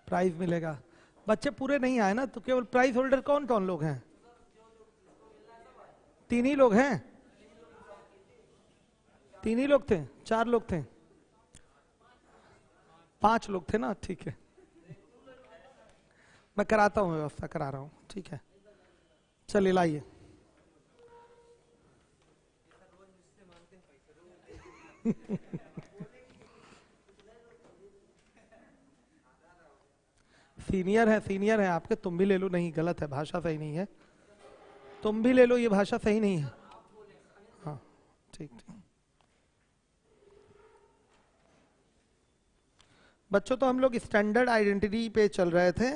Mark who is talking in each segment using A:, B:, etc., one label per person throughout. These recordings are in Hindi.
A: प्राइज मिलेगा। बच्चे पूरे नहीं आए ना, तो केवल प्राइज होल्डर कौन कौन लोग हैं? 3 ही लोग हैं? 3 ही लोग थे? 4 लोग थे? 5 लोग थे ना, ठीक है। मैं कराता हूँ, व्यवस्था करा रहा हूँ, ठीक है। चलिए लाइए। सीनियर है आपके, तुम भी ले लो। नहीं, गलत है, भाषा सही नहीं है। तुम भी ले लो, ये भाषा सही नहीं है। हाँ ठीक ठीक। बच्चों तो हम लोग स्टैंडर्ड आइडेंटिटी पे चल रहे थे।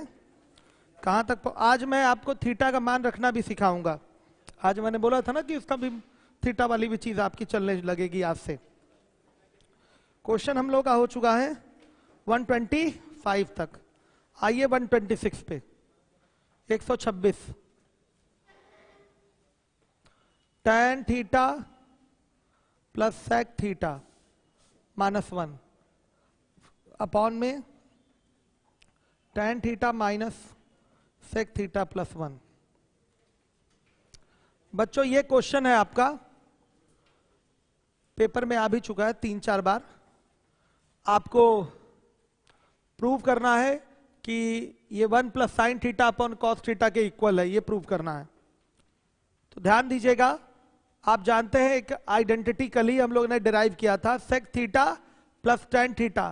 A: कहाँ तक? आज मैं आपको थीटा का मान रखना भी सिखाऊंगा। आज मैंने बोला था ना कि उसका भी थीटा वाली भी चीज आपकी चलने लगेगी आज से। क्वेश्चन हम लोग का हो चुका है 125 तक। आइए 126 पे। 126 tan theta plus sec theta -1 upon में tan theta minus sec theta plus 1। बच्चों ये क्वेश्चन है आपका, पेपर में आ भी चुका है 3-4 बार। आपको प्रूव करना है कि ये 1 plus sign theta upon cos theta के इक्वल है, ये प्रूव करना है। तो ध्यान दीजिएगा, आप जानते हैं एक आइडेंटिटी कल ही हम लोग ने डिराइव किया था, sec theta plus tan theta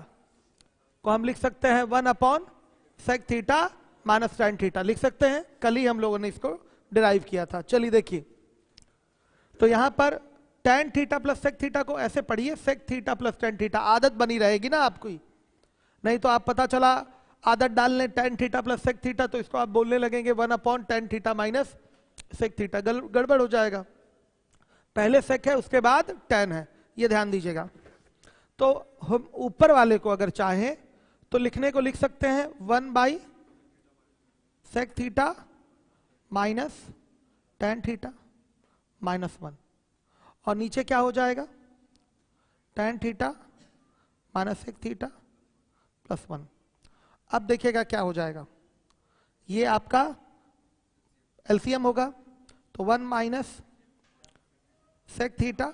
A: को हम लिख सकते हैं 1 upon sec theta minus tan theta, लिख सकते हैं। कल ही हम लोगों ने इसको डिराइव किया था। चलिए देखिए, तो यहां पर tan theta plus sec theta को ऐसे पढ़िए, sec theta plus tan theta. आदत बनी रहेगी ना आपकी, नहीं तो आप पता चला आदत डाल लें tan theta plus sec theta, तो इसको आप बोलने लगेंगे 1 upon tan theta minus sec theta, गड़बड़ हो जाएगा। पहले सेक है, उसके बाद tan है, ये ध्यान दीजिएगा। तो हम ऊपर वाले को अगर चाहें तो लिखने को लिख सकते हैं 1 by sec theta minus tan theta minus 1, और नीचे क्या हो जाएगा tan theta minus sec theta plus 1। अब देखिएगा क्या हो जाएगा, ये आपका एलसीएम होगा, तो 1 minus sec theta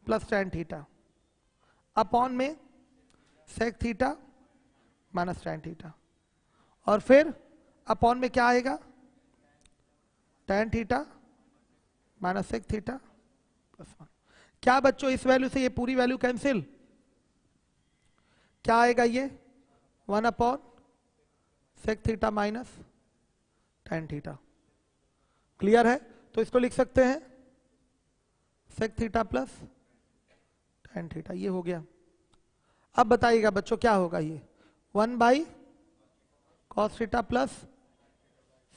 A: plus tan theta upon में sec theta minus tan theta, और फिर अपॉन में क्या आएगा tan theta minus sec theta plus 1। क्या बच्चों इस वैल्यू से ये पूरी वैल्यू कैंसिल? क्या आएगा ये 1 upon sec theta minus tan theta. Clear है? तो इसको लिख सकते हैं sec theta plus tan theta, ये हो गया। अब बताइएगा बच्चों क्या होगा, ये 1 by cos theta plus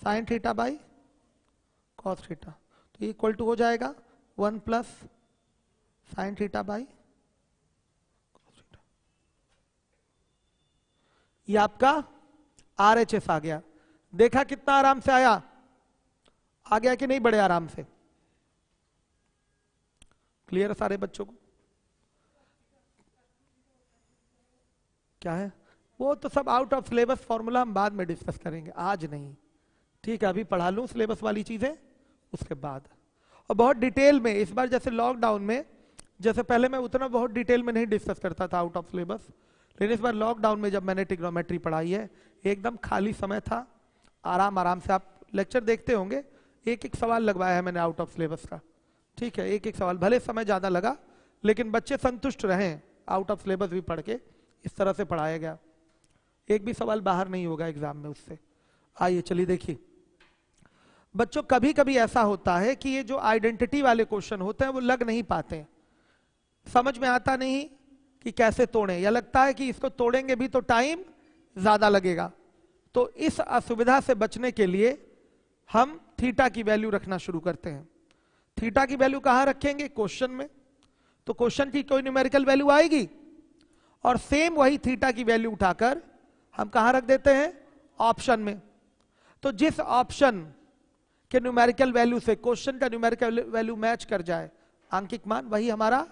A: sign theta by cos theta, तो ये इक्वल टू हो जाएगा 1 plus sign theta by cos theta. ये आपका RHS आ गया। देखा कितना आराम से आया? आ गया कि नहीं बड़े आराम से? क्लियर है सारे बच्चों को? क्या है वो तो सब आउट ऑफ सिलेबस फॉर्मूला हम बाद में डिस्कस करेंगे, आज नहीं, ठीक है। अभी पढ़ा लूं सिलेबस वाली चीजें, उसके बाद। और बहुत डिटेल में इस बार, जैसे लॉकडाउन में, जैसे पहले मैं उतना बहुत डिटेल में नहीं डिस्कस करता था आउट ऑफ सिलेबस, लेकिन इस बार लॉकडाउन में जब मैंने ट्रिग्नोमेट्री पढ़ाई है, एकदम खाली समय था, आराम से आप लेक्चर देखते होंगे, एक एक सवाल लगवाया है मैंने आउट ऑफ सिलेबस का, ठीक है। एक एक सवाल, भले समय ज्यादा लगा लेकिन बच्चे संतुष्ट रहें, आउट ऑफ सिलेबस भी पढ़ के इस तरह से पढ़ाया गया, एक भी सवाल बाहर नहीं होगा एग्जाम में उससे। आइए चलिए देखिए बच्चों, कभी कभी ऐसा होता है कि ये जो आइडेंटिटी वाले क्वेश्चन होते हैं वो लग नहीं पाते, समझ में आता नहीं कि कैसे तोड़ें, या लगता है कि इसको तोड़ेंगे भी तो टाइम ज्यादा लगेगा। तो इस असुविधा से बचने के लिए हम थीटा की वैल्यू रखना शुरू करते हैं। थीटा की वैल्यू कहां रखेंगे? क्वेश्चन में। तो क्वेश्चन की कोई न्यूमेरिकल वैल्यू आएगी, और सेम वही थीटा की वैल्यू उठाकर हम कहां रख देते हैं? ऑप्शन में। तो जिस ऑप्शन के न्यूमेरिकल वैल्यू से क्वेश्चन का न्यूमेरिकल वैल्यू मैच कर जाए, आंकिक मान, वही हमारा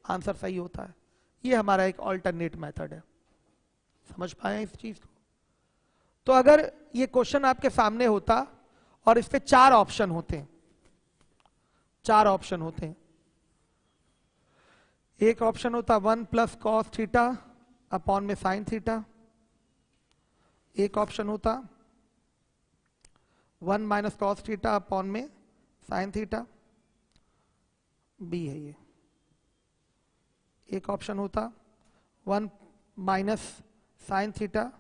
A: आंसर सही होता है। ये हमारा एक ऑल्टरनेट मेथड है। समझ पाए इस चीज को? तो अगर ये क्वेश्चन आपके सामने होता और इस पे 4 ऑप्शन होते हैं, 4 ऑप्शन होते हैं। एक ऑप्शन होता 1 प्लस कॉस थीटा अपॉन में साइन थीटा, एक ऑप्शन होता 1 माइनस कॉस थीटा अपॉन में साइन थीटा, बी है ये। एक ऑप्शन होता 1 माइनस साइन थीटा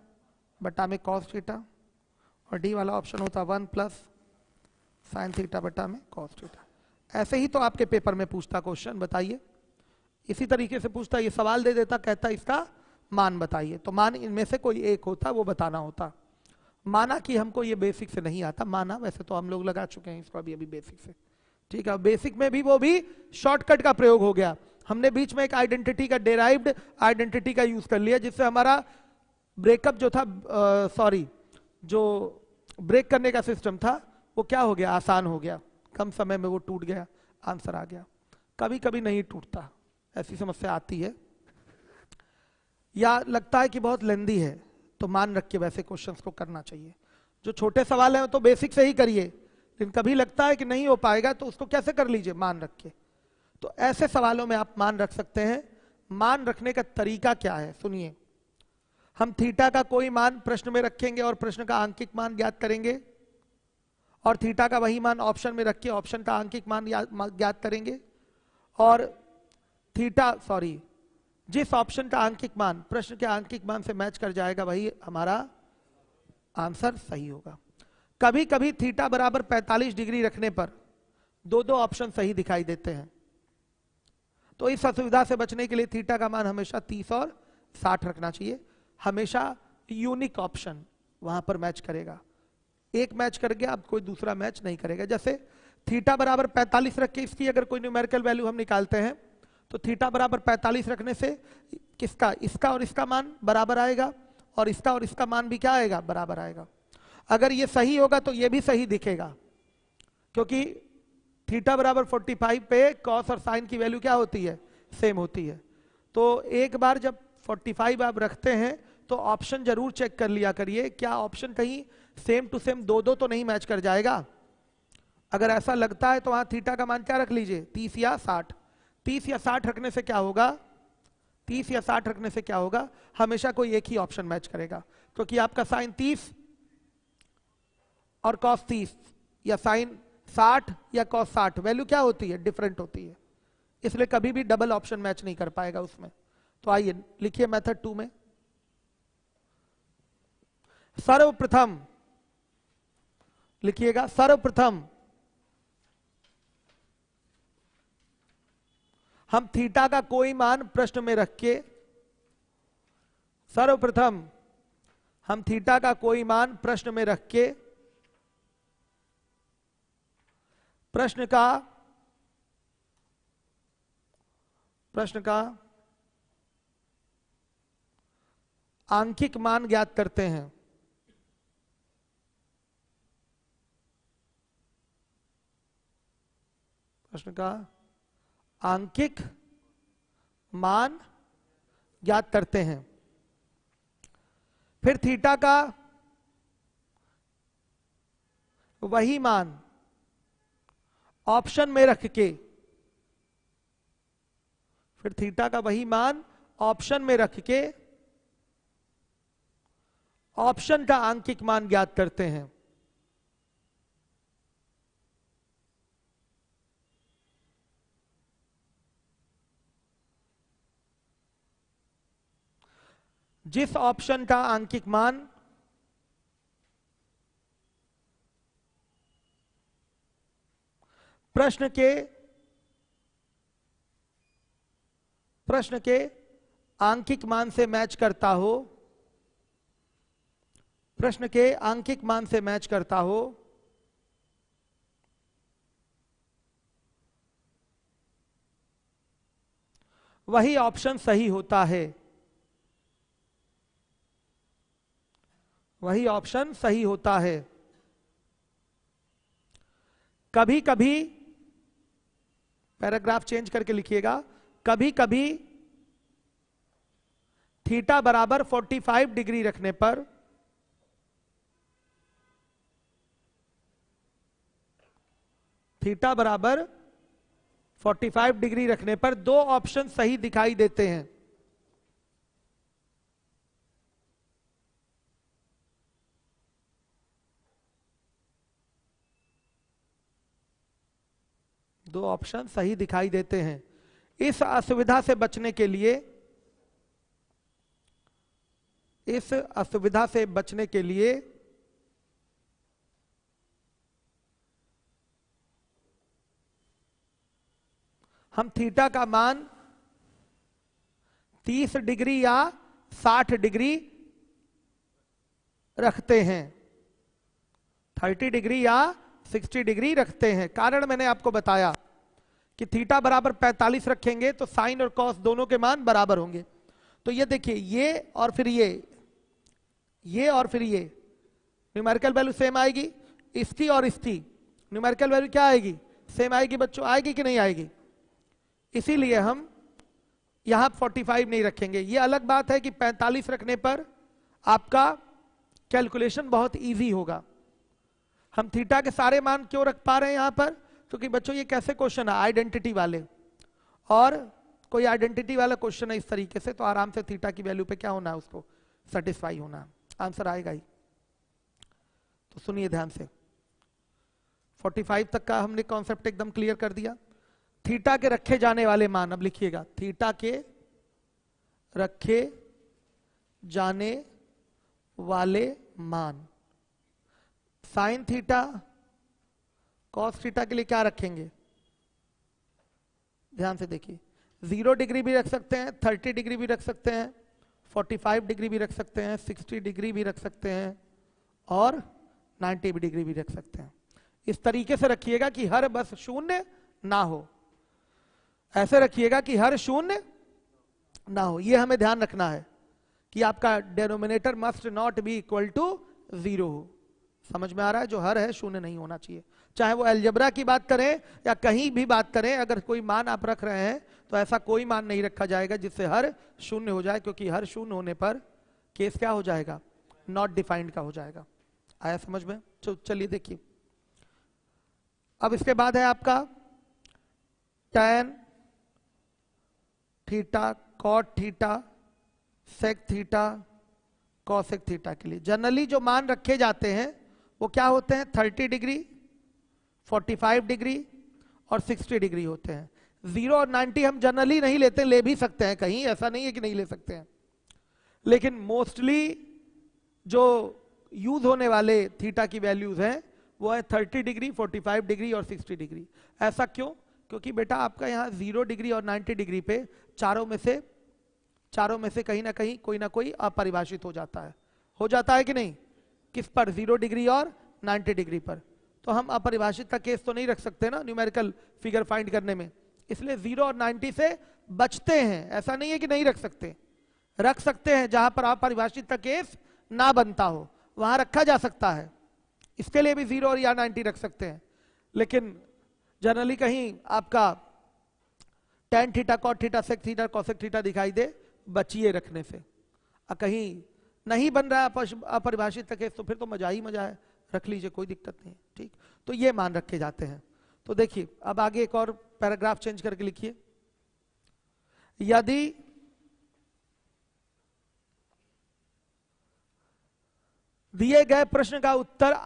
A: बटा में कॉस थीटा, और डी वाला ऑप्शन होता 1 प्लस साइन थीटा बटा में कॉस थीटा। ऐसे ही तो आपके पेपर में पूछता क्वेश्चन, बताइए। इसी तरीके से पूछता, ये सवाल दे देता, कहता इसका मान बताइए, तो मान इनमें से कोई एक होता, वो बताना होता। माना कि हमको ये बेसिक से नहीं आता, माना वैसे तो हम लोग लगा चुके हैं इसको अभी बेसिक से, ठीक है। बेसिक में भी वो भी शॉर्टकट का प्रयोग हो गया, हमने बीच में एक आइडेंटिटी का, डेराइव्ड आइडेंटिटी का यूज कर लिया, जिससे हमारा ब्रेकअप जो था, जो ब्रेक करने का सिस्टम था वो क्या हो गया, आसान हो गया, कम समय में वो टूट गया, आंसर आ गया। कभी कभी नहीं टूटता, ऐसी समस्या आती है, या लगता है कि बहुत लेंदी है, तो मान रख के वैसे क्वेश्चंस को करना चाहिए। जो छोटे सवाल हैं तो बेसिक से ही करिए, लेकिन कभी लगता है कि नहीं हो पाएगा तो उसको कैसे कर लीजिए, मान रख के। तो ऐसे सवालों में आप मान रख सकते हैं। मान रखने का तरीका क्या है, सुनिए। हम थीटा का कोई मान प्रश्न में रखेंगे और प्रश्न का आंकिक मान ज्ञात करेंगे, और थीटा का वही मान ऑप्शन में रख के ऑप्शन का आंकिक मान ज्ञात करेंगे, और जिस ऑप्शन का आंकिक मान प्रश्न के आंकिक मान से मैच कर जाएगा वही हमारा आंसर सही होगा। कभी कभी थीटा बराबर 45 डिग्री रखने पर दो ऑप्शन सही दिखाई देते हैं, तो इस असुविधा से बचने के लिए थीटा का मान हमेशा 30 और 60 रखना चाहिए। हमेशा यूनिक ऑप्शन वहां पर मैच करेगा, एक मैच कर गया, अब कोई दूसरा मैच नहीं करेगा। जैसे थीटा बराबर 45 रख के इसकी अगर कोई न्यूमेरिकल वैल्यू हम निकालते हैं, तो थीटा बराबर 45 रखने से किसका, इसका और इसका मान बराबर आएगा, और इसका और इसका मान भी क्या आएगा, बराबर आएगा। अगर ये सही होगा तो ये भी सही दिखेगा, क्योंकि थीटा बराबर 45 पे कॉस और साइन की वैल्यू क्या होती है, सेम होती है। तो एक बार जब 45 आप रखते हैं तो ऑप्शन जरूर चेक कर लिया करिए, क्या ऑप्शन कहीं सेम टू सेम दो तो नहीं मैच कर जाएगा। अगर ऐसा लगता है तो वहां थीटा का मान क्या रख लीजिए, 30 या 60। 30 या 60 रखने से क्या होगा, 30 या 60 रखने से क्या होगा, हमेशा कोई एक ही ऑप्शन मैच करेगा, क्योंकि आपका साइन 30 और कॉस 30 या साइन 60 या कॉस 60 वैल्यू क्या होती है, डिफरेंट होती है, इसलिए कभी भी डबल ऑप्शन मैच नहीं कर पाएगा उसमें। तो आइए लिखिए मेथड 2 में। सर्वप्रथम लिखिएगा, सर्वप्रथम हम थीटा का कोई मान प्रश्न में रख के, सर्वप्रथम हम थीटा का कोई मान प्रश्न में रख के प्रश्न का आंकिक मान ज्ञात करते हैं। प्रश्न का आंकिक मान ज्ञात करते हैं। फिर थीटा का वही मान ऑप्शन में रख के, फिर थीटा का वही मान ऑप्शन में रख के ऑप्शन का आंकिक मान ज्ञात करते हैं। जिस ऑप्शन का आंकिक मान प्रश्न के आंकिक मान से मैच करता हो, प्रश्न के आंकिक मान से मैच करता हो, वही ऑप्शन सही होता है, वही ऑप्शन सही होता है। कभी कभी, पैराग्राफ चेंज करके लिखिएगा, कभी कभी थीटा बराबर 45 डिग्री रखने पर थीटा बराबर 45 डिग्री रखने पर दो ऑप्शन सही दिखाई देते हैं। दो ऑप्शन सही दिखाई देते हैं। इस असुविधा से बचने के लिए, इस असुविधा से बचने के लिए हम थीटा का मान 30 डिग्री या 60 डिग्री रखते हैं, 30 डिग्री या 60 डिग्री रखते हैं। कारण मैंने आपको बताया कि थीटा बराबर 45 रखेंगे तो साइन और कॉस दोनों के मान बराबर होंगे। तो ये देखिए, ये और फिर ये और फिर ये न्यूमेरिकल वैल्यू सेम आएगी, इसकी और इसकी न्यूमेरिकल वैल्यू क्या आएगी, सेम आएगी बच्चों, आएगी कि नहीं आएगी। इसीलिए हम यहां 45 नहीं रखेंगे। ये अलग बात है कि 45 रखने पर आपका कैलकुलेशन बहुत इजी होगा। हम थीटा के सारे मान क्यों रख पा रहे हैं यहां पर, क्योंकि बच्चों ये कैसे क्वेश्चन है, आइडेंटिटी वाले, और कोई आइडेंटिटी वाला क्वेश्चन है इस तरीके से, तो आराम से थीटा की वैल्यू पे क्या होना है, उसको सेटिस्फाई होना है, आंसर आएगा ही। तो सुनिए ध्यान से, 45 तक का हमने कॉन्सेप्ट एकदम क्लियर कर दिया। थीटा के रखे जाने वाले मान, अब लिखिएगा, थीटा के रखे जाने वाले मान, साइन थीटा कॉस थीटा के लिए क्या रखेंगे, ध्यान से देखिए, 0 डिग्री भी रख सकते हैं, 30 डिग्री भी रख सकते हैं, 45 डिग्री भी रख सकते हैं, 60 डिग्री भी रख सकते हैं, और 90 डिग्री भी रख सकते हैं। इस तरीके से रखिएगा कि हर बस शून्य ना हो, ऐसे रखिएगा कि हर शून्य ना हो। यह हमें ध्यान रखना है कि आपका denominator must not be equal to 0 हो। समझ में आ रहा है, जो हर है शून्य नहीं होना चाहिए। चाहे वो अलजेब्रा की बात करें या कहीं भी बात करें, अगर कोई मान आप रख रहे हैं तो ऐसा कोई मान नहीं रखा जाएगा जिससे हर शून्य हो जाए, क्योंकि हर शून्य होने पर केस क्या हो जाएगा, नॉट डिफाइंड का हो जाएगा। आया समझ में। चलिए देखिए, अब इसके बाद है आपका tan theta cot theta sec theta cosec theta के लिए जनरली जो मान रखे जाते हैं वो क्या होते हैं, 30 डिग्री, 45 डिग्री और 60 डिग्री होते हैं। 0 और 90 हम जनरली नहीं लेते, ले भी सकते हैं कहीं, ऐसा नहीं है कि नहीं ले सकते हैं, लेकिन मोस्टली जो यूज होने वाले थीटा की वैल्यूज हैं वो है 30 डिग्री, 45 डिग्री और 60 डिग्री। ऐसा क्यों, क्योंकि बेटा आपका यहाँ 0 डिग्री और 90 डिग्री पे चारों में से कहीं ना कहीं कोई ना कोई अपरिभाषित हो जाता है कि नहीं, किस पर, 0 डिग्री और 90 डिग्री पर। तो हम अपरिभाषित का केस तो नहीं रख सकते ना न्यूमेरिकल फिगर फाइंड करने में, इसलिए 0 और 90 से बचते हैं। ऐसा नहीं है कि नहीं रख सकते हैं, जहां पर अपरिभाषित का केस ना बनता हो वहां रखा जा सकता है, इसके लिए भी 0 और या 90 रख सकते हैं। लेकिन जनरली कहीं आपका tan theta cot theta sec theta cosec theta दिखाई दे, बचिए रखने से। कहीं नहीं बन रहा है अपरिभाषित का केस तो फिर तो मजा ही मजा है, रख लीजिए, कोई दिक्कत नहीं। ठीक, तो ये मान रखे जाते हैं। तो देखिए अब आगे एक और पैराग्राफ चेंज करके लिखिए, यदि दिए गए प्रश्न का उत्तर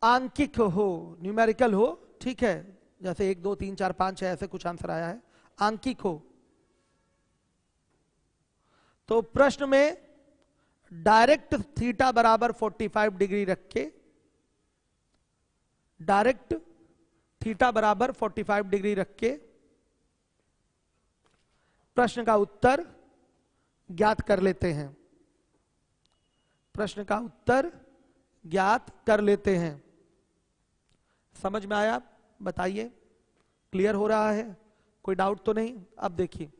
A: आंकिक हो, न्यूमेरिकल हो, ठीक है, जैसे 1 2 3 4 5 6 ऐसे कुछ आंसर आया है, आंकिक हो, तो प्रश्न में डायरेक्ट थीटा बराबर 45 डिग्री रख के, डायरेक्ट थीटा बराबर 45 डिग्री रख के प्रश्न का उत्तर ज्ञात कर लेते हैं, प्रश्न का उत्तर ज्ञात कर लेते हैं। समझ में आया, बताइए, क्लियर हो रहा है, कोई डाउट तो नहीं। अब देखिए,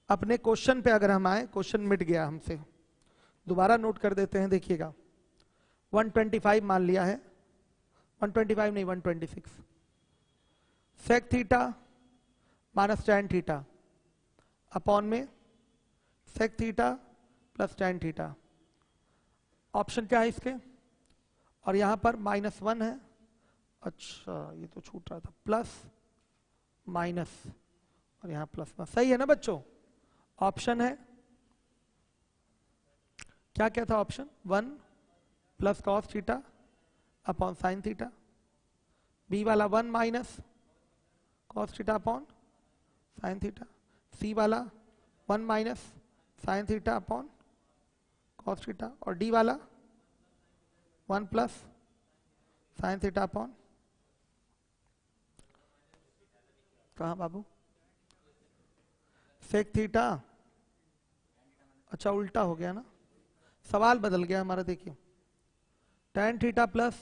A: अपने क्वेश्चन पे अगर हम आए, क्वेश्चन मिट गया हमसे, दोबारा नोट कर देते हैं। देखिएगा 125 मान लिया है, 125 नहीं 126, sec theta minus tan theta upon में sec theta plus tan theta option क्या है इसके, और यहां पर -1 है, अच्छा ये तो छूट रहा था, प्लस माइनस, और यहां प्लस में, सही है ना बच्चों। ऑप्शन है क्या क्या था option, 1 plus cos theta upon sine theta, B वाला 1 minus cos theta upon sine theta, C वाला 1 minus sine theta upon cos theta, और डी वाला 1 प्लस साइन थीटा अपॉन, कहाँ बाबू, सेक थीटा, अच्छा उल्टा हो गया ना, सवाल बदल गया हमारा, देखिए tan theta plus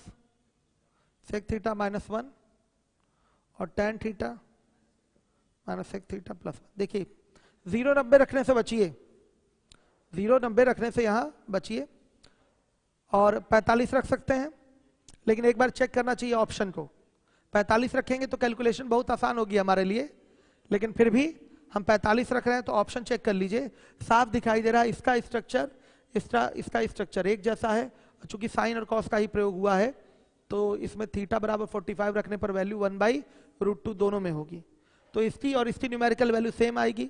A: sec theta -1 और tan theta minus sec theta plus, देखिए 0 90 रखने से बचिए, 0 90 रखने से यहां बचिए, और 45 रख सकते हैं, लेकिन एक बार चेक करना चाहिए ऑप्शन को, 45 रखेंगे तो कैलकुलेशन बहुत आसान होगी हमारे लिए, लेकिन फिर भी हम 45 रख रहे हैं तो ऑप्शन चेक कर लीजिए, साफ दिखाई दे रहा है इसका स्ट्रक्चर इसका स्ट्रक्चर एक जैसा है, चूंकि साइन और कॉस का ही प्रयोग हुआ है, तो इसमें थीटा बराबर 45 रखने पर वैल्यू 1/√2 दोनों में होगी, तो इसकी और इसकी न्यूमेरिकल वैल्यू सेम आएगी,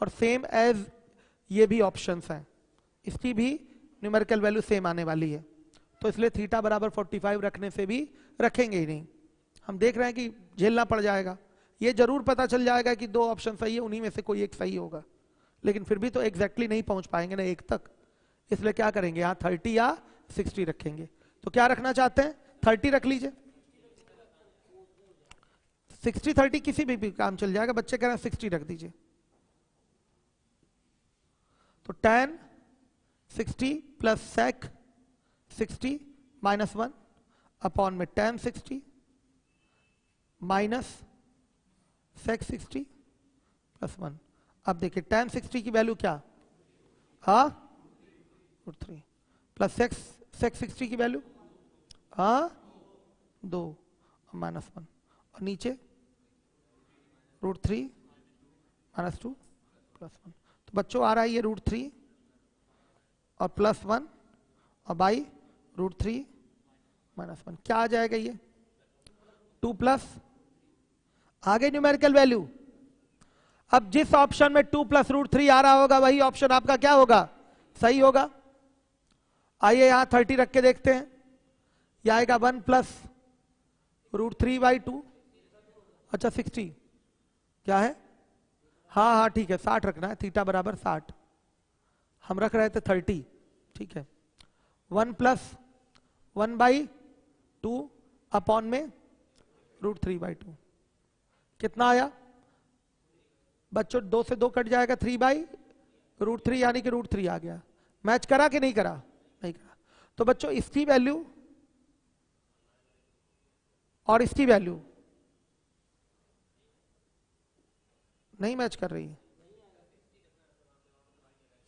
A: और सेम एज ये भी ऑप्शंस हैं, इसकी भी न्यूमेरिकल वैल्यू सेम आने वाली है, तो इसलिए थीटा बराबर 45 रखने से भी रखेंगे ही नहीं, हम देख रहे हैं कि झेलना पड़ जाएगा, ये जरूर पता चल जाएगा कि 2 ऑप्शन सही है, उन्हीं में से कोई एक सही होगा, लेकिन फिर भी तो एग्जैक्टली नहीं पहुंच पाएंगे ना एक तक, इसलिए क्या करेंगे यहाँ 30 या 60 रखेंगे, तो क्या रखना चाहते हैं, 30 रख लीजिए, 60 30 किसी भी काम चल जाएगा, बच्चे कह रहे हैं 60 रख दीजिए, तो tan 60 प्लस sec 60 -1 अपॉन में tan 60 माइनस sec 60 प्लस 1, अब देखिए tan 60 की वैल्यू क्या, हाँ √3 प्लस sec 60 की वैल्यू हाँ 2 -1, और नीचे √3 -2 प्लस 1, तो बच्चों आ रहा है ये √3 और +1 और बाई √3 -1, क्या आ जाएगा ये 2 प्लस, आगे न्यूमेरिकल वैल्यू, अब जिस ऑप्शन में 2 प्लस √3 आ रहा होगा वही ऑप्शन आपका क्या होगा, सही होगा। आइए यहां 30 रख के देखते हैं, यह आएगा 1 प्लस √3/2, अच्छा 60 क्या है, हाँ हाँ ठीक है 60 रखना है, थीटा बराबर 60, हम रख रहे थे 30, ठीक है, 1 प्लस 1/2 अपॉन में √3/2, कितना आया बच्चों, 2 से 2 कट जाएगा, 3/√3 यानी कि √3 आ गया, मैच करा कि नहीं करा, नहीं करा, तो बच्चों इसकी वैल्यू और इसकी वैल्यू नहीं मैच कर रही है,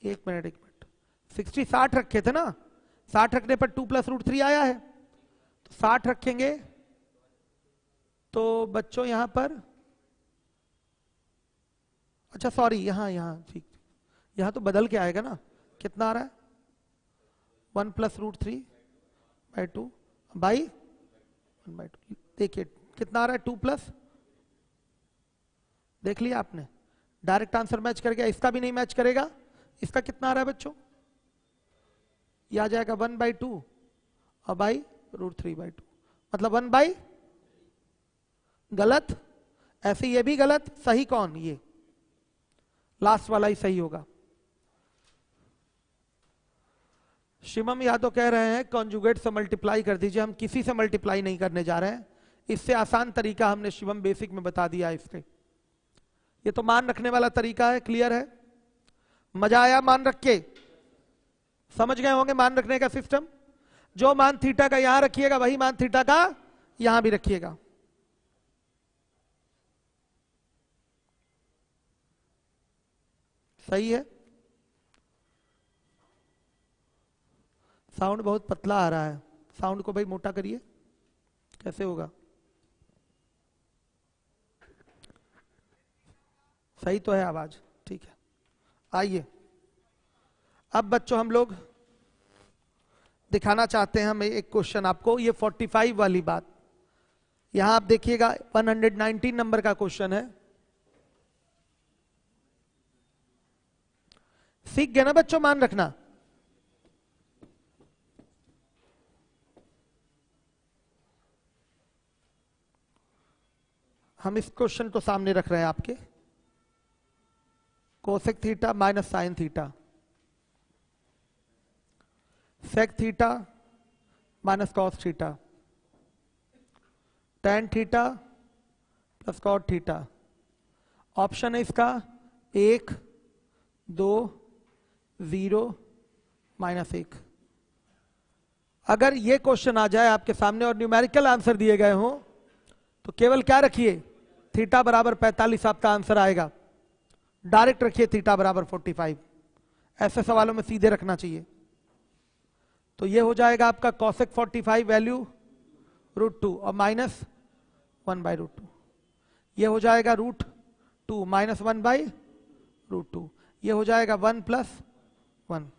A: एक मिनट 60 60 रखे थे ना, 60 रखने पर 2 प्लस √3 आया है, तो 60 रखेंगे तो बच्चों यहां पर, अच्छा सॉरी यहां ठीक, यहां तो बदल के आएगा ना, कितना आ रहा है 1 प्लस √3/2 बाई 1/2, देखिए कितना आ रहा है 2 प्लस, देख लिया आपने, डायरेक्ट आंसर मैच कर गया, इसका भी नहीं मैच करेगा, इसका कितना आ रहा है बच्चों, यह आ जाएगा 1/2 और बाई √3/2, मतलब 1 गलत, ऐसे ये भी गलत, सही कौन, ये लास्ट वाला ही सही होगा। शिवम यादव कह रहे हैं कॉन्जुगेट से मल्टीप्लाई कर दीजिए, हम किसी से मल्टीप्लाई नहीं करने जा रहे हैं, इससे आसान तरीका हमने शिवम बेसिक में बता दिया इसके, ये तो मान रखने वाला तरीका है, क्लियर है, मजा आया मान रख के, समझ गए होंगे मान रखने का सिस्टम, जो मान थीटा का यहां रखिएगा वही मान थीटा का यहां भी रखिएगा, सही है। साउंड बहुत पतला आ रहा है, साउंड को भाई मोटा करिए, कैसे होगा, सही तो है आवाज, ठीक है। आइए अब बच्चों हम लोग दिखाना चाहते हैं हम एक क्वेश्चन आपको, ये 45 वाली बात। यहां आप देखिएगा 119 नंबर का क्वेश्चन है। सीख गए ना बच्चों, मान रखना। हम इस क्वेश्चन को सामने रख रहे हैं आपके, cosec theta minus sine theta, sec theta minus cos theta, tan theta plus cot theta. Option है इसका 1, 2, 0, -1। अगर ये क्वेश्चन आ जाए आपके सामने और न्यूमेरिकल आंसर दिए गए हों तो केवल क्या रखिए, थीटा बराबर 45 आपका आंसर आएगा। डायरेक्ट रखिए थीटा बराबर 45। ऐसे सवालों में सीधे रखना चाहिए। तो ये हो जाएगा आपका कॉसेक 45 वैल्यू √2 और -1/√2। ये हो जाएगा √2 -1/√2। ये हो जाएगा 1 + 1।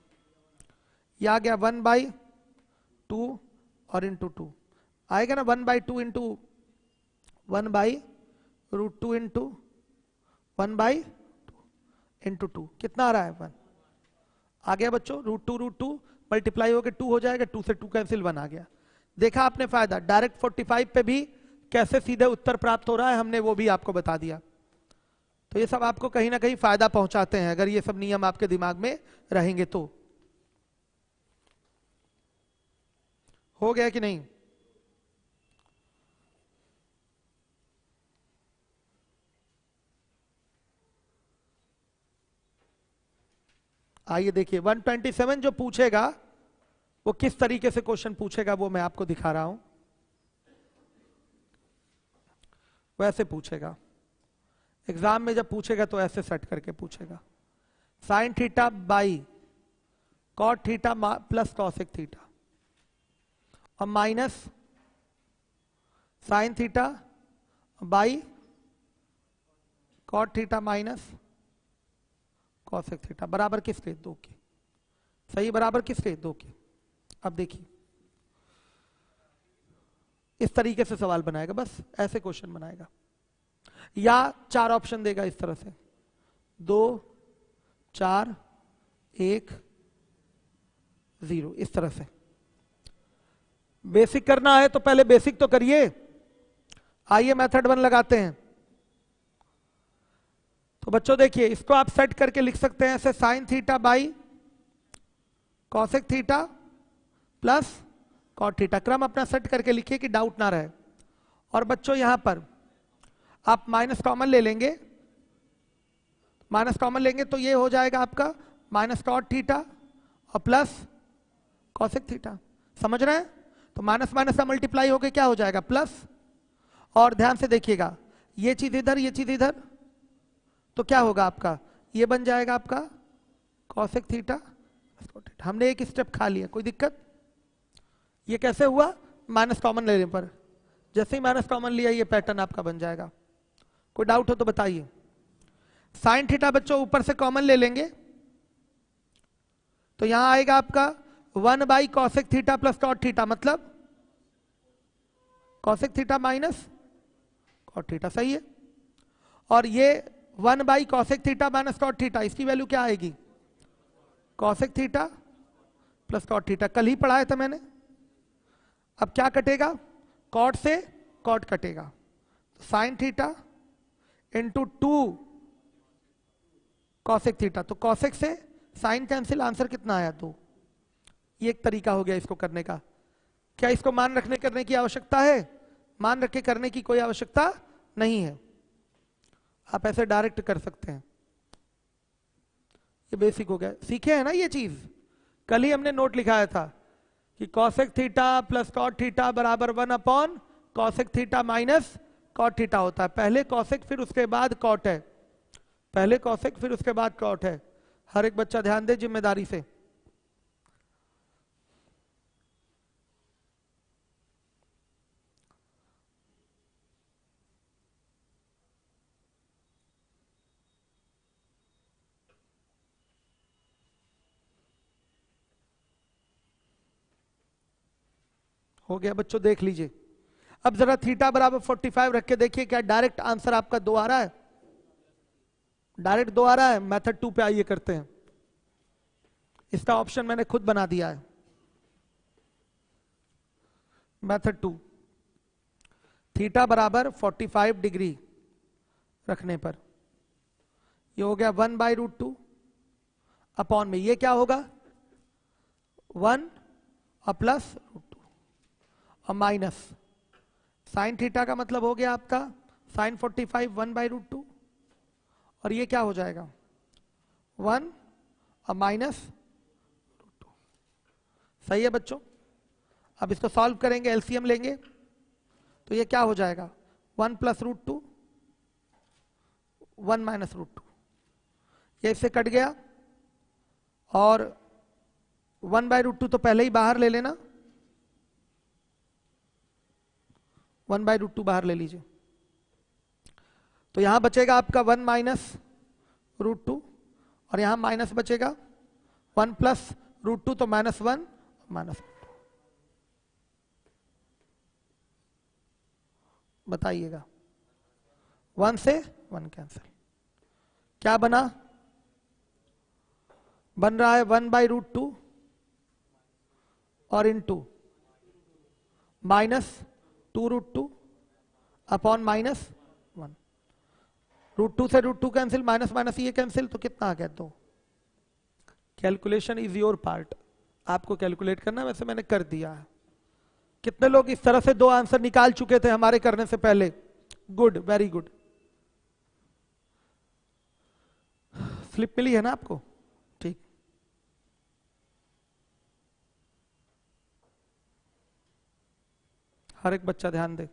A: ये आ गया 1/2 और इंटू 2 आएगा ना, 1/2 इंटू 1/√2 इंटू 1/2 इंटू 2 कितना आ रहा है 1। आ गया बच्चों, √2 मल्टीप्लाई होकर 2 हो जाएगा, 2 से 2 कैंसिल 1 आ गया। देखा आपने फायदा, डायरेक्ट 45 पे भी कैसे सीधे उत्तर प्राप्त हो रहा है, हमने वो भी आपको बता दिया। तो ये सब आपको कहीं ना कहीं फायदा पहुंचाते हैं अगर ये सब नियम आपके दिमाग में रहेंगे तो। हो गया कि नहीं? आइए देखिए 127 जो पूछेगा वो किस तरीके से क्वेश्चन पूछेगा वो मैं आपको दिखा रहा हूं। वैसे पूछेगा, एग्जाम में जब पूछेगा तो ऐसे सेट करके पूछेगा, sine theta by cot theta plus cosec theta और minus sine theta by cot theta minus cosec theta बराबर किसके, 2 के। सही, बराबर किसके, 2 के। अब देखिए इस तरीके से सवाल बनाएगा, बस ऐसे क्वेश्चन बनाएगा, या 4 ऑप्शन देगा इस तरह से, 2, 4, 1, 0, इस तरह से। बेसिक करना है तो पहले बेसिक तो करिए। आइए मेथड 1 लगाते हैं। तो बच्चों देखिए इसको आप सेट करके लिख सकते हैं ऐसे, sine theta by cosec theta plus cot theta. क्रम अपना सेट करके लिखिए कि डाउट ना रहे। और बच्चों यहां पर आप माइनस कॉमन ले लेंगे, माइनस कॉमन लेंगे तो ये हो जाएगा आपका माइनस कॉट थीटा और प्लस कॉसेक थीटा। समझ रहे हैं? तो माइनस माइनस का मल्टीप्लाई होकर क्या हो जाएगा, प्लस। और ध्यान से देखिएगा, ये चीज इधर, ये चीज इधर, तो क्या होगा आपका, ये बन जाएगा आपका कॉसेक थीटा। हमने एक स्टेप खा लिया, कोई दिक्कत? ये कैसे हुआ, माइनस कॉमन लेने पर। जैसे ही माइनस कॉमन लिया ये पैटर्न आपका बन जाएगा। कोई डाउट हो तो बताइए। साइन थीटा बच्चों ऊपर से कॉमन ले लेंगे तो यहां आएगा आपका 1 cosec theta plus cot theta, मतलब cosec theta minus cot theta. सही है। और ये 1 cosec theta minus cot theta, इसकी वैल्यू क्या आएगी, cosec theta plus cot theta. कल ही पढ़ाया था मैंने। अब क्या कटेगा, कॉट से कॉट कटेगा, sign theta into 2 cosec theta. तो कॉसेक से साइन कैंसिल, आंसर कितना आया, 2। ये एक तरीका हो गया इसको करने का। क्या इसको मान रखने करने की आवश्यकता है? मान रख के करने की कोई आवश्यकता नहीं है, आप ऐसे डायरेक्ट कर सकते हैं। ये बेसिक हो गया, सीखे हैं ना ये चीज। कल ही हमने नोट लिखाया था कि cosec theta plus cot theta बराबर 1 cosec theta minus cot theta होता है। पहले कॉसेक फिर उसके बाद कॉट है, पहले कॉसेक फिर उसके बाद कॉट है। हर एक बच्चा ध्यान दे जिम्मेदारी से। हो गया बच्चों, देख लीजिए। अब जरा थीटा बराबर 45 रख के देखिए क्या डायरेक्ट आंसर आपका 2 आ रहा है? डायरेक्ट 2 आ रहा है। मेथड 2 पे आइए करते हैं। इसका ऑप्शन मैंने खुद बना दिया है। मेथड 2, थीटा बराबर 45 डिग्री रखने पर ये हो गया 1/√2 अपॉन में ये क्या होगा 1 और प्लस √2 और माइनस साइन थीटा का मतलब हो गया आपका साइन 45 1/√2 और ये क्या हो जाएगा 1 और माइनस √2। सही है बच्चों। अब इसको सॉल्व करेंगे, एलसीएम लेंगे तो ये क्या हो जाएगा 1 प्लस √2 1 माइनस √2, ये इससे कट गया और 1/√2 तो पहले ही बाहर ले लेना, 1/√2 बाहर ले लीजिए तो यहां बचेगा आपका 1 माइनस √2 और यहां माइनस बचेगा 1 प्लस √2 तो -1 माइनस। बताइएगा 1 से 1 कैंसिल, क्या बना? बन रहा है 1/√2 और इनटू -2√2 अपॉन -1। √2 से √2 कैंसिल, माइनस माइनस ये कैंसिल, तो कितना आ गया 2। कैलकुलेशन इज योर पार्ट, आपको कैलकुलेट करना, वैसे मैंने कर दिया है। कितने लोग इस तरह से 2 आंसर निकाल चुके थे हमारे करने से पहले? Good, very good. स्लिप मिली है ना आपको? ठीक। हर एक बच्चा ध्यान दे।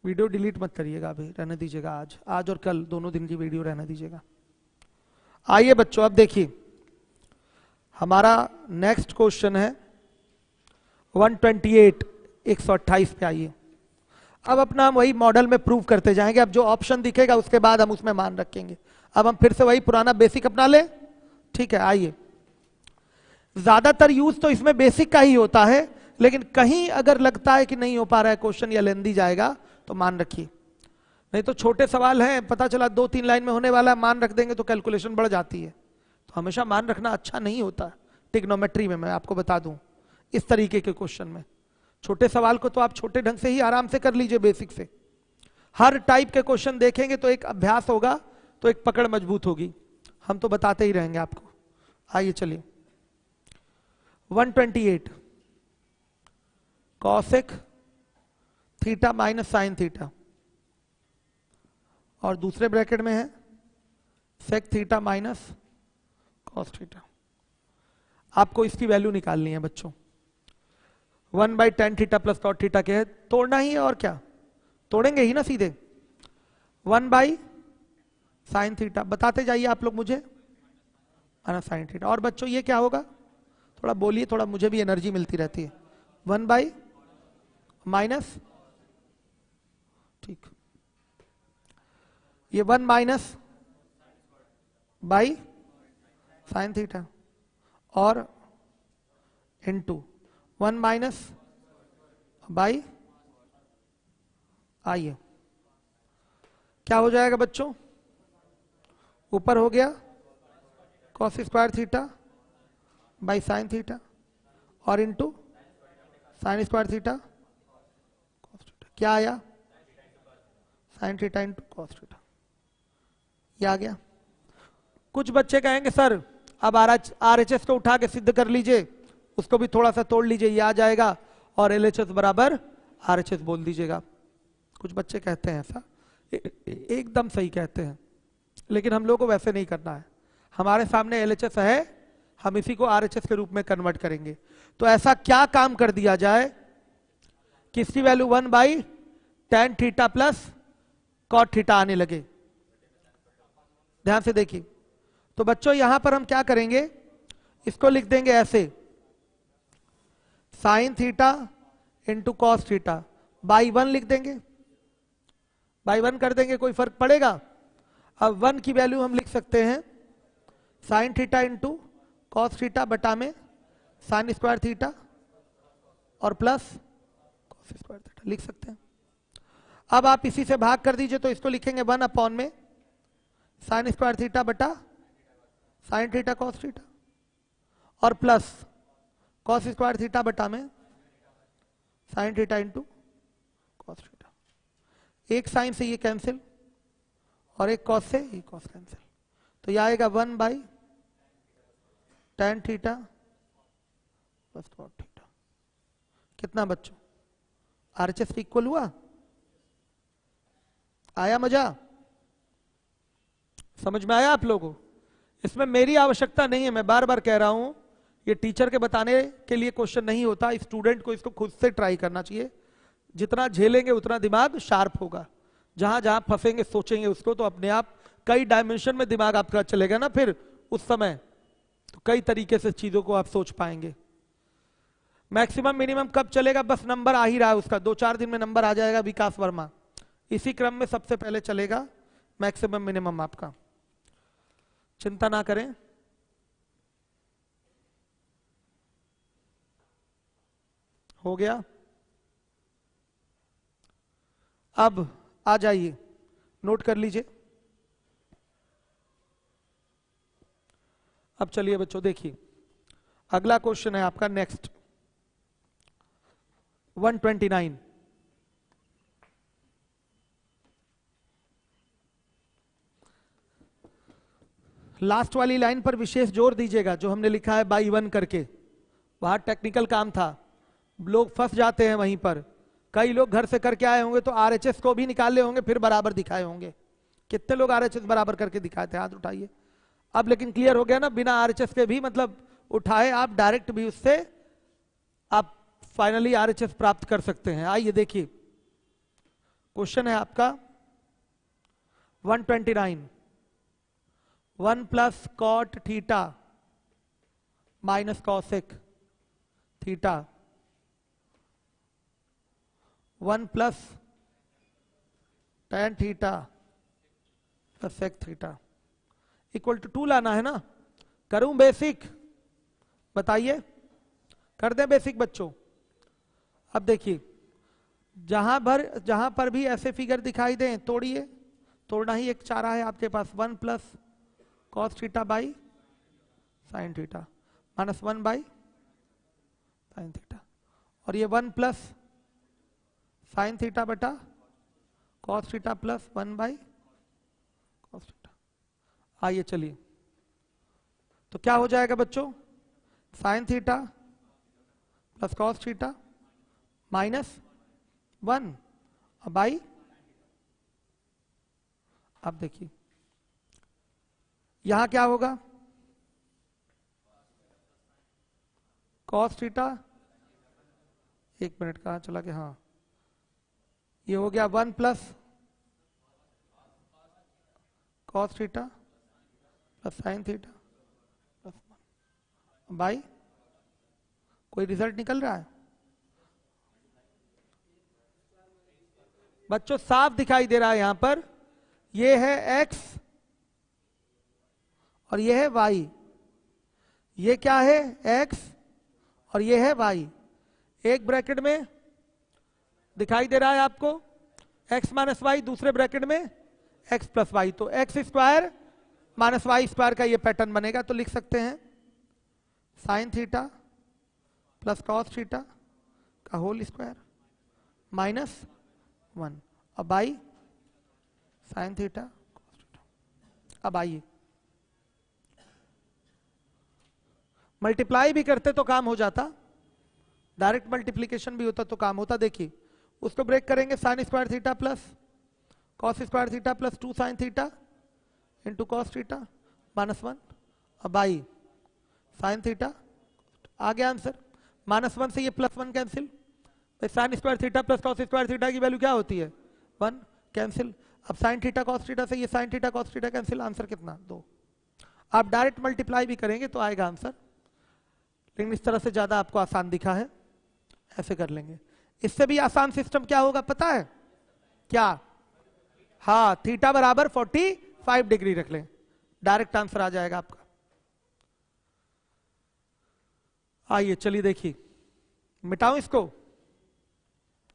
A: वीडियो डिलीट मत करिएगा, अभी रहने दीजिएगा। आज और कल दोनों दिन की वीडियो रहने दीजिएगा। आइए बच्चों, अब देखिए हमारा नेक्स्ट क्वेश्चन है 128 128 पे आइए। अब अपना हम वही मॉडल में प्रूव करते जाएंगे। अब जो ऑप्शन दिखेगा उसके बाद हम उसमें मान रखेंगे। अब हम फिर से वही पुराना बेसिक अपना ले, ठीक है। आइए, ज्यादातर यूज तो इसमें बेसिक का ही होता है, लेकिन कहीं अगर लगता है कि नहीं हो पा रहा है क्वेश्चन या लेंदी जाएगा तो मान रखिए, नहीं तो छोटे सवाल हैं, पता चला 2-3 लाइन में होने वाला है, मान रख देंगे तो कैलकुलेशन बढ़ जाती है। तो हमेशा मान रखना अच्छा नहीं होता ट्रिग्नोमेट्री में, मैं आपको बता दूं। इस तरीके के क्वेश्चन में छोटे सवाल को तो आप छोटे ढंग से ही आराम से कर लीजिए, बेसिक से। हर टाइप के क्वेश्चन देखेंगे तो एक अभ्यास होगा, तो एक पकड़ मजबूत होगी। हम तो बताते ही रहेंगे आपको। आइए चलिए 128 cosec theta minus sine theta और दूसरे ब्रैकेट में है sec theta minus cos theta. आपको इसकी वैल्यू निकालनी है बच्चों। 1/tan theta plus cot theta के है, तोड़ना ही है और क्या, तोड़ेंगे ही ना सीधे। 1/sin थीटा, बताते जाइए आप लोग मुझे, sin थीटा। और बच्चों ये क्या होगा, थोड़ा बोलिए, थोड़ा मुझे भी एनर्जी मिलती रहती है। 1 माइनस, ठीक, ये 1 माइनस बाई साइन थीटा और इनटू 1 माइनस बाई, आइए क्या हो जाएगा बच्चों, ऊपर हो गया cos square theta by sine theta और into sine square theta cos theta. क्या आया, sine theta into cos theta, ये आ गया। कुछ बच्चे कहेंगे सर अब RHS को उठा के सिद्ध कर लीजिए, उसको भी थोड़ा सा तोड़ लीजिए, ये आ जाएगा, और LHS बराबर RHS बोल दीजिएगा। कुछ बच्चे कहते हैं ऐसा, एकदम सही कहते हैं, लेकिन हम लोग को वैसे नहीं करना है। हमारे सामने LHS है, हम इसी को RHS के रूप में कन्वर्ट करेंगे। तो ऐसा क्या काम कर दिया जाए कि इसकी value 1/tan theta plus cot theta आने लगे। ध्यान से देखिए, तो बच्चों यहां पर हम क्या करेंगे, इसको लिख देंगे ऐसे, sine theta into cos theta by 1 लिख देंगे, बाई 1 कर देंगे, कोई फर्क पड़ेगा। अब 1 की वैल्यू हम लिख सकते हैं sine theta into cos theta बटा में साइन स्क्वायर थीटा और प्लस कॉस स्क्वायर थीटा लिख सकते हैं। अब आप इसी से भाग कर दीजिए तो इसको लिखेंगे 1 अपॉन में साइन स्क्वायर थीटा बटा साइन थीटा कॉस थीटा और प्लस कॉस स्क्वायर थीटा बटा में sign theta into cos theta. एक साइन से ये कैंसिल और एक कॉस से ये कॉस कैंसिल, तो ये आएगा 1 by tan theta plus cot theta. कितना बच्चों RHS इक्वल हुआ? आया मजा? समझ में आया आप लोगों को? इसमें मेरी आवश्यकता नहीं है, मैं बार बार कह रहा हूं, ये टीचर के बताने के लिए क्वेश्चन नहीं होता, स्टूडेंट को इसको खुद से ट्राई करना चाहिए। जितना झेलेंगे उतना दिमाग शार्प होगा, जहां जहां फंसेंगे सोचेंगे उसको, तो अपने आप कई डायमेंशन में दिमाग आपका चलेगा ना, फिर उस समय तो कई तरीके से चीजों को आप सोच पाएंगे। मैक्सिमम मिनिमम कब चलेगा? बस नंबर आ ही रहा है उसका, 2-4 दिन में नंबर आ जाएगा विकास वर्मा, इसी क्रम में सबसे पहले चलेगा मैक्सिमम मिनिमम आपका, चिंता ना करें। हो गया? अब आ जाइए, नोट कर लीजिए। अब चलिए बच्चों देखिए, अगला क्वेश्चन है आपका नेक्स्ट 129। लास्ट वाली लाइन पर विशेष जोर दीजिएगा, जो हमने लिखा है बाई 1 करके, वहां टेक्निकल काम था, लोग फंस जाते हैं वहीं पर। कई लोग घर से करके आए होंगे तो RHS को भी निकाले होंगे, फिर बराबर दिखाए होंगे। कितने लोग RHS बराबर करके दिखाए थे? हाथ उठाइए। अब लेकिन क्लियर हो गया ना, बिना RHS के भी मतलब उठाए आप डायरेक्ट भी उससे आप फाइनली RHS प्राप्त कर सकते हैं। आइए देखिए, क्वेश्चन है आपका 129, 1 plus cot theta minus cosec theta 1 plus tan theta plus sec theta equal to 2 लाना है ना। करूं बेसिक? बताइए, कर दें बेसिक बच्चों? अब देखिए, जहां पर भी ऐसे फिगर दिखाई दें तोड़िए, तोड़ना ही एक चारा है आपके पास। 1 plus cos theta by sine theta minus 1 by sine theta, और ये 1 प्लस साइन थीटा बटा cos theta plus 1 by cos theta. आइए चलिए, तो क्या हो जाएगा बच्चों? Sign theta plus cos theta minus 1 by, अब देखिए यहां क्या होगा? कॉस थीटा, एक मिनट कहां चला गया? हाँ, ये हो गया 1 plus cos theta plus sign theta plus 1 by, कोई रिजल्ट निकल रहा है बच्चों? साफ दिखाई दे रहा है यहां पर, ये है x और ये है y। ये क्या है? x और ये है y। एक ब्रैकेट में दिखाई दे रहा है आपको x माइनस वाई, दूसरे ब्रैकेट में x प्लस वाई, तो x square minus y square का ये पैटर्न बनेगा। तो लिख सकते हैं sine theta plus cos theta का होल स्क्वायर माइनस 1 अब by sine theta cos theta. अब आइए मल्टीप्लाई भी करते तो काम हो जाता, डायरेक्ट मल्टीप्लीकेशन भी होता तो काम होता। देखिए उसको ब्रेक करेंगे, sign square theta plus cos square theta plus 2 sign theta into cos theta minus 1 अब बाई साइन थीटा। आ गया आंसर। माइनस 1 से ये plus 1 cancel, sign square theta plus cos square theta की वैल्यू क्या होती है? 1 कैंसिल। अब साइन थीटा कॉस थीटा से ये sign theta cos theta cancel, answer कितना? 2। आप डायरेक्ट मल्टीप्लाई भी करेंगे तो आएगा आंसर, लेकिन इस तरह से ज्यादा आपको आसान दिखा है, ऐसे कर लेंगे। इससे भी आसान सिस्टम क्या होगा पता है क्या? हाँ, थीटा बराबर 45 डिग्री रख लें, डायरेक्ट आंसर आ जाएगा आपका। आइए चलिए देखिए, मिटाऊं इसको,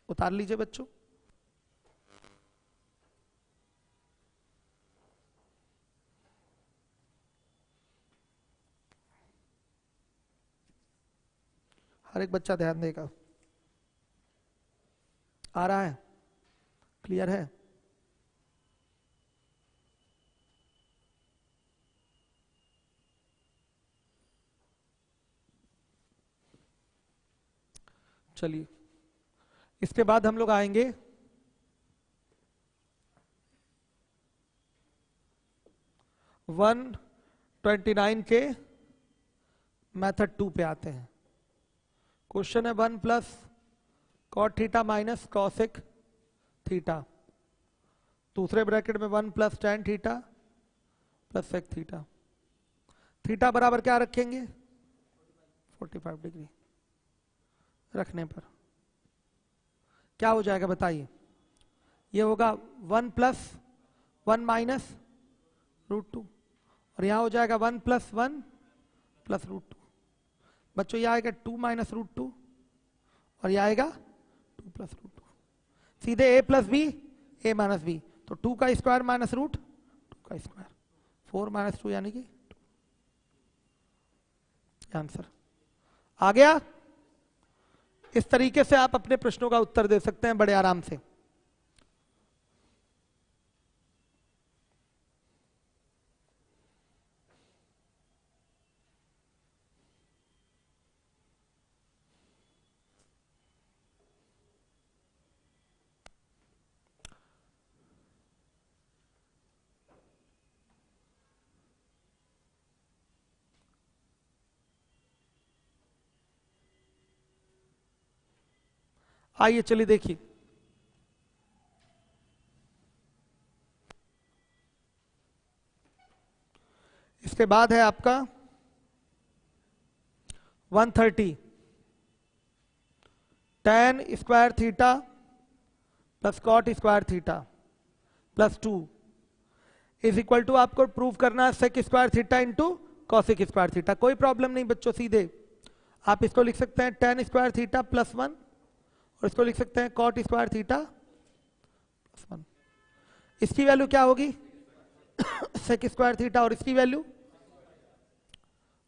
A: उतार लीजिए बच्चों। हर एक बच्चा ध्यान देगा। आ रहा है? क्लियर है? चलिए, इसके बाद हम लोग आएंगे 129 के मेथड 2 पे आते हैं। क्वेश्चन है 1 plus cot theta minus cosec theta, दूसरे ब्रैकेट में 1 plus tan theta plus sec theta. Theta बराबर क्या रखेंगे? 45 डिग्री रखने पर क्या हो जाएगा बताइए? ये होगा 1 प्लस 1 माइनस √2, और यहां हो जाएगा 1 प्लस 1 प्लस √2। बच्चों ये आएगा 2 माइनस √2, और यह आएगा 2 प्लस √2। सीधे a plus b, a minus b, तो 2 का स्क्वायर माइनस √2 का स्क्वायर, 4 माइनस 2 यानी कि 2। आंसर आ गया। इस तरीके से आप अपने प्रश्नों का उत्तर दे सकते हैं बड़े आराम से। आइए चलिए देखिए, इसके बाद है आपका 130 tan square theta plus cot square theta plus 2 is equal to, आपको प्रूव करना है sec square theta into cosec square theta. कोई प्रॉब्लम नहीं बच्चों, सीधे आप इसको लिख सकते हैं tan स्क्वायर थीटा प्लस 1, और इसको लिख सकते हैं कॉट स्क्वायर थीटा प्लस 1। इसकी वैल्यू क्या होगी? सेक स्क्वायर थीटा, और इसकी वैल्यू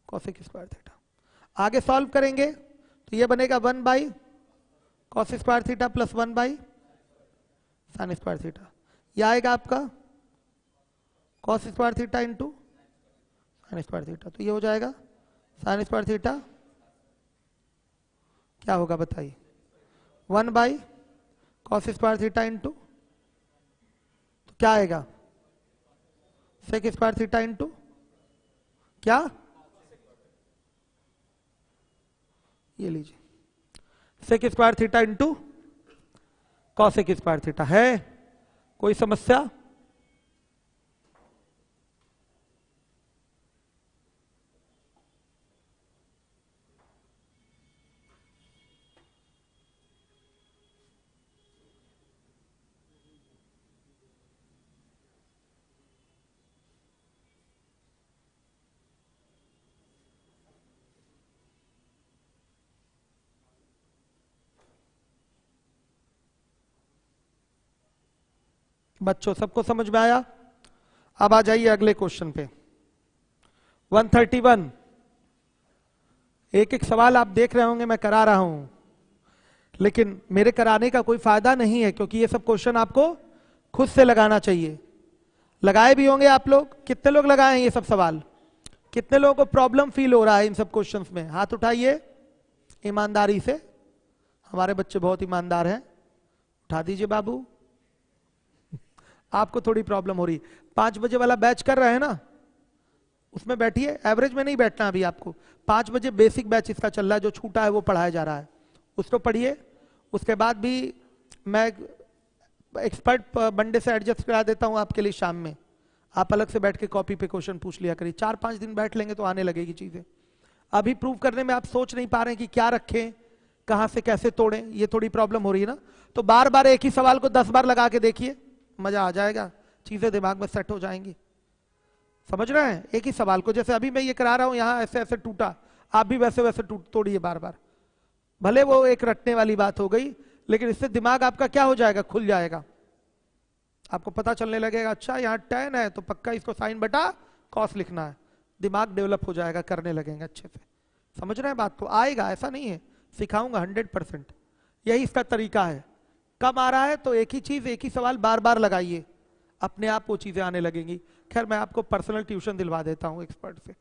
A: कॉसेक स्क्वायर थीटा। आगे सॉल्व करेंगे तो ये बनेगा 1 by cos square theta plus 1 by sign square theta. यह आएगा आपका cos square theta into sine square theta, तो ये हो जाएगा साइन स्क्वायर थीटा, क्या होगा बताइए? 1 by cos square theta into, तो क्या आएगा? सेक स्क्वायर थीटा इंटू क्या? ये लीजिए, sec square theta into cosec square theta. है कोई समस्या? बच्चों सबको समझ में आया? अब आ जाइए अगले क्वेश्चन पे 131। एक एक सवाल आप देख रहे होंगे मैं करा रहा हूं, लेकिन मेरे कराने का कोई फायदा नहीं है, क्योंकि ये सब क्वेश्चन आपको खुद से लगाना चाहिए। लगाए भी होंगे आप लोग, कितने लोग लगाए हैं ये सब सवाल? कितने लोगों को प्रॉब्लम फील हो रहा है इन सब क्वेश्चंस में? हाथ उठाइए ईमानदारी से, हमारे बच्चे बहुत ईमानदार हैं, उठा दीजिए बाबू। आपको थोड़ी प्रॉब्लम हो रही। 5 बजे वाला बैच कर रहे हैं ना, उसमें बैठिए, एवरेज में नहीं बैठना अभी आपको। 5 बजे बेसिक बैच इसका चल रहा है, जो छूटा है वो पढ़ाया जा रहा है, उसको पढ़िए। उसके बाद भी मैं एक्सपर्ट बंडे से एडजस्ट करा देता हूं आपके लिए शाम में, आप अलग से बैठ के कॉपी पे क्वेश्चन पूछ लिया करिए। 4-5 दिन बैठ लेंगे तो आने लगेगी चीजें। अभी प्रूव करने में आप सोच नहीं पा रहे हैं कि क्या रखें, कहां से कैसे तोड़ें, ये थोड़ी प्रॉब्लम हो रही है ना। तो बार बार एक ही सवाल को 10 बार लगा के देखिए, मजा आ जाएगा, चीजें दिमाग में सेट हो जाएंगी। समझ रहे हैं? एक ही सवाल को, जैसे अभी मैं ये करा रहा हूं, यहां ऐसे ऐसे टूटा, आप भी वैसे वैसे तोड़िए बार बार। भले वो एक रटने वाली बात हो गई, लेकिन इससे दिमाग आपका क्या हो जाएगा, खुल जाएगा। आपको पता चलने लगेगा अच्छा यहाँ tan है तो पक्का इसको साइन बटा कॉस लिखना है। दिमाग डेवलप हो जाएगा, करने लगेंगे अच्छे से। समझ रहे हैं बात को? आएगा, ऐसा नहीं है, सिखाऊंगा 100%। यही इसका तरीका है। कम आ रहा है तो एक ही चीज, एक ही सवाल बार बार लगाइए, अपने आप वो चीजें आने लगेंगी। खैर मैं आपको पर्सनल ट्यूशन दिलवा देता हूँ एक्सपर्ट से,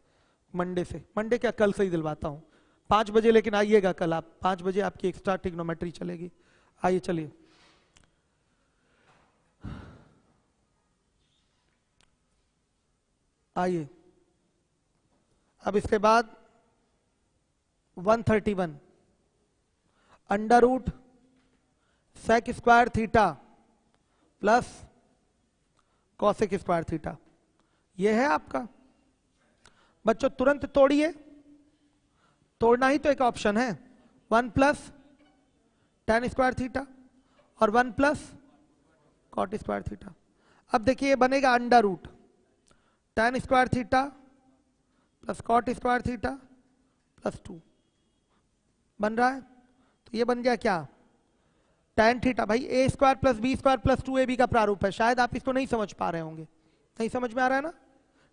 A: मंडे से। मंडे क्या, कल से ही दिलवाता हूँ 5 बजे, लेकिन आइएगा कल आप 5 बजे, आपकी एक्स्ट्रा ट्रिग्नोमेट्री चलेगी। आइए चलिए, आइए। अब इसके बाद 131 under root sec square theta plus cosec square theta, ये है आपका। बच्चों तुरंत तोड़िए, तोड़ना ही तो एक ऑप्शन है। 1 प्लस tan स्क्वायर थीटा और 1 प्लस कॉट स्क्वायर थीटा। अब देखिए ये बनेगा under root tan square theta plus cot square theta plus 2 बन रहा है। तो ये बन गया क्या, tan थीटा। भाई A square plus B square plus 2ab का प्रारूप है, शायद आप इसको नहीं समझ पा रहे होंगे। नहीं समझ में आ रहा है ना?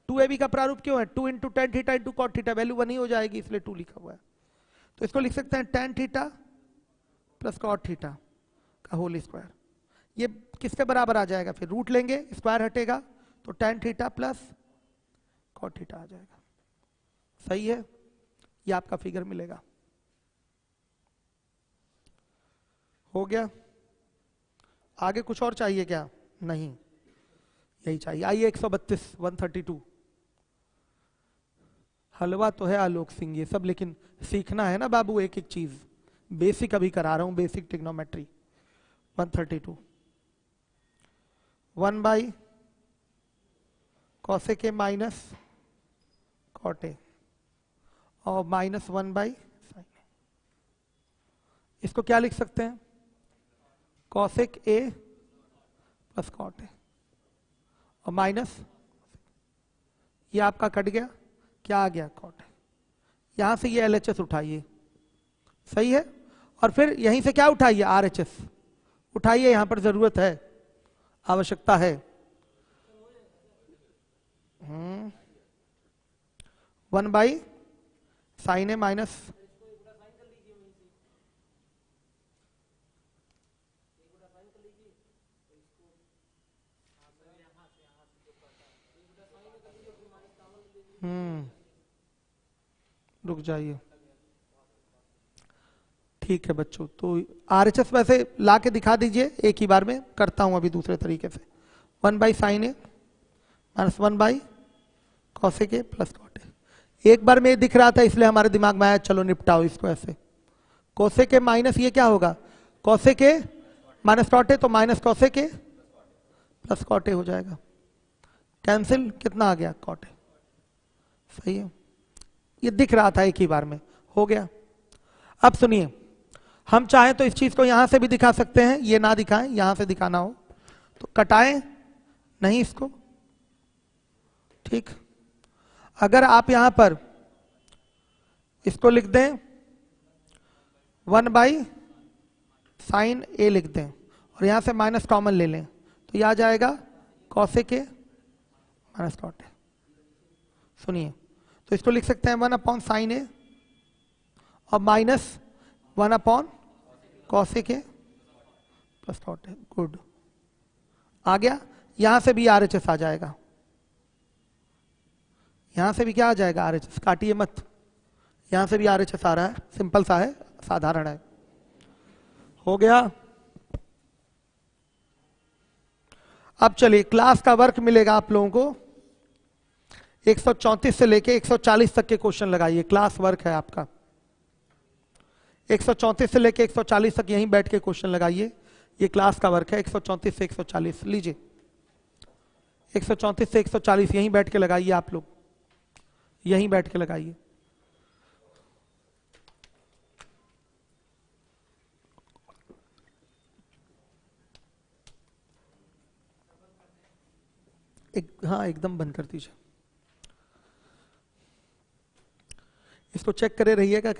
A: 2ab का प्रारूप क्यों है, 2 into tan theta into cot theta, value 1 ही हो जाएगी, इसलिए 2 लिखा हुआ है। तो इसको लिख सकते हैं tan theta plus cot theta का होल स्क्वायर। ये किसके बराबर आ जाएगा, फिर रूट लेंगे, स्क्वायर हटेगा तो tan theta plus cot theta आ जाएगा। सही है, ये आपका फिगर मिलेगा। हो गया? आगे कुछ और चाहिए क्या? नहीं, यही चाहिए। आइए 132 132। हलवा तो है आलोक सिंह ये सब, लेकिन सीखना है ना बाबू एक एक चीज। बेसिक अभी करा रहा हूं, basic trigonometry. 132 1 by cosec A minus cot A और माइनस 1 बाई साइन ए। इसको क्या लिख सकते हैं, cosec A plus cot A और माइनस, ये आपका कट गया, क्या आ गया, कॉट ए। यहां से ये LHS उठाइए, सही है। और फिर यहीं से क्या उठाइए, RHS उठाइए, यहां पर जरूरत है, आवश्यकता है। 1 बाई साइन ए माइनस, रुक जाइए, ठीक है बच्चों। तो RHS वैसे ला के दिखा दीजिए एक ही बार में, करता हूं अभी दूसरे तरीके से। 1 by sine A minus 1 by cosec A plus cot A. एक बार में ये दिख रहा था इसलिए हमारे दिमाग में आया, चलो निपटाओ इसको ऐसे। कोसेक ए माइनस ये क्या होगा, cosec A minus cot A, तो minus cosec A plus cot A हो जाएगा। कैंसिल, कितना आ गया, कॉट ए। सही है, ये दिख रहा था एक ही बार में, हो गया। अब सुनिए, हम चाहें तो इस चीज को यहां से भी दिखा सकते हैं, ये ना दिखाएं, यहां से दिखाना हो तो कटाएं नहीं इसको, ठीक। अगर आप यहां पर इसको लिख दें 1 बाई साइन ए लिख दें और यहां से माइनस कॉमन ले लें, तो यह आ जाएगा cosec A minus cot A. सुनिए, तो इसको लिख सकते हैं 1 अपॉन साइन ए और minus 1 upon cosec A plus cot A. Good, आ गया। यहां से भी RHS आ जाएगा, यहां से भी क्या आ जाएगा, RHS। काटिए मत, यहां से भी RHS आ रहा है, सिंपल सा है, साधारण है। हो गया। अब चलिए, क्लास का वर्क मिलेगा आप लोगों को 134 से लेके 140 तक के क्वेश्चन लगाइए, क्लास वर्क है आपका। 134 से लेके 140 तक यहीं बैठ के क्वेश्चन लगाइए, ये क्लास का वर्क है। 134 से 140 लीजिए, 134 से 140 यहीं बैठ के लगाइए आप लोग, यहीं बैठ के लगाइए। हाँ एकदम बंद कर दीजिए। इसको चेक करे रहिएगा।